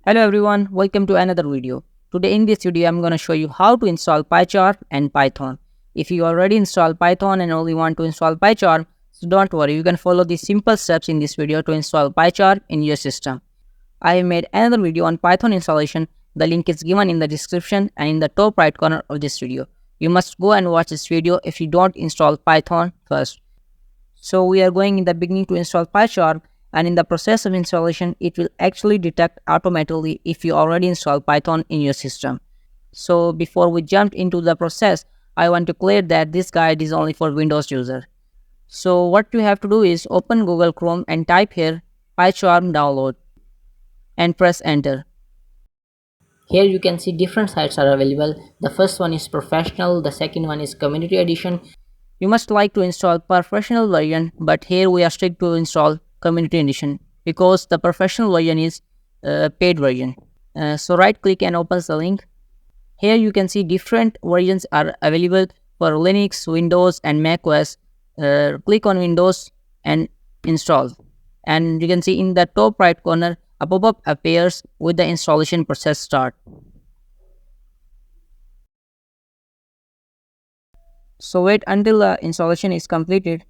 Hello everyone, welcome to another video. Today in this video I'm going to show you how to install Pycharm and Python. If you already installed Python and only want to install Pycharm, so don't worry, you can follow these simple steps in this video to install Pycharm in your system. I have made another video on Python installation. The link is given in the description and in the top right corner of this video. You must go and watch this video if you don't install Python first. So we are going in the beginning to install Pycharm, and in the process of installation it will actually detect automatically if you already installed Python in your system. So before we jump into the process, I want to clear that this guide is only for Windows user. So what you have to do is open Google Chrome and type here Pycharm download and press enter. Here you can see different sites are available. The first one is professional, the second one is community edition. You must like to install professional version, but here we are strict to install community edition because the professional version is paid version. So right click and open the link. Here you can see different versions are available for Linux, Windows and Mac OS. Click on Windows and install, and you can see in the top right corner a pop-up appears with the installation process start. So wait until the installation is completed.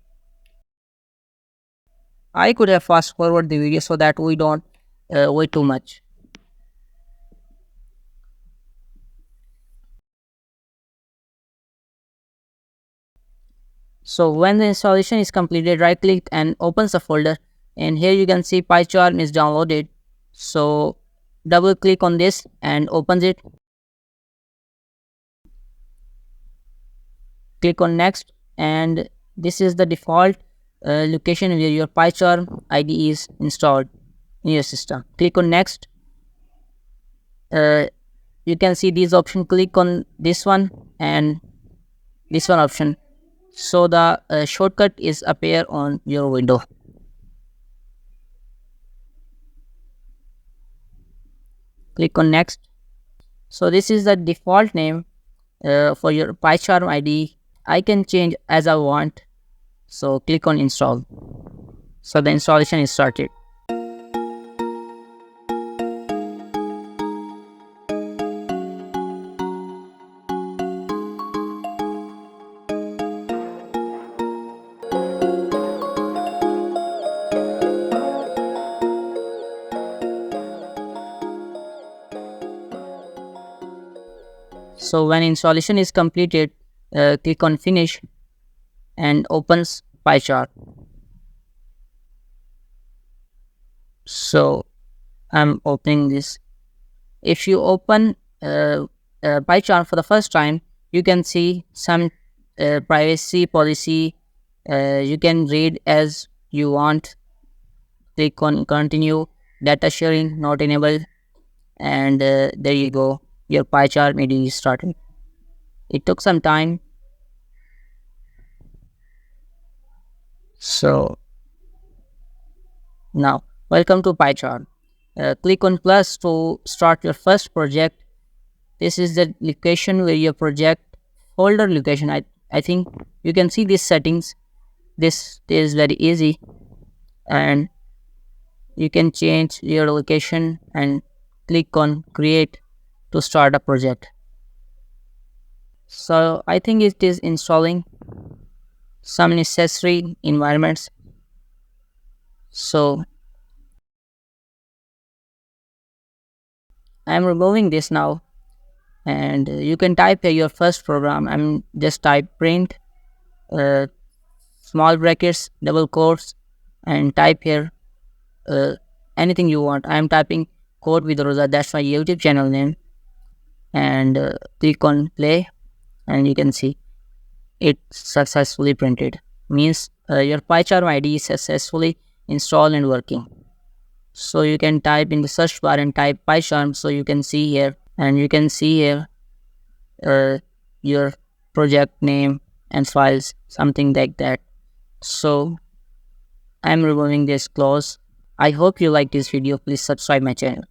I could have fast forward the video so that we don't wait too much. So when the installation is completed, right click and opens the folder, and here you can see Pycharm is downloaded. So double click on this and opens it. Click on next, and this is the default location where your Pycharm IDE is installed in your system. Click on next. You can see these options. Click on this one and this one option, so the shortcut is appear on your window. Click on next. So this is the default name for your Pycharm IDE. I can change as I want. So click on install. So the installation is started. So when installation is completed, click on finish and opens Pycharm. So I'm opening this. If you open Pycharm for the first time, you can see some privacy policy. You can read as you want. Click on continue. Data sharing not enabled, and there you go. Your Pycharm IDE is started. It took some time. So now welcome to Pycharm. Click on plus to start your first project. This is the location where your project folder location. I think you can see these settings. This is very easy, and you can change your location and click on create to start a project. So I think it is installing some necessary environments. So I am removing this now, and you can type here your first program. I'm just type print small brackets double quotes and type here anything you want. I am typing Code with Rosa, that's my YouTube channel name, and click on play, and you can see it successfully printed. Means your Pycharm IDE is successfully installed and working. So you can type in the search bar and type Pycharm, so you can see here, and you can see here your project name and files, something like that. So I'm removing this clause. I hope you like this video. Please subscribe my channel.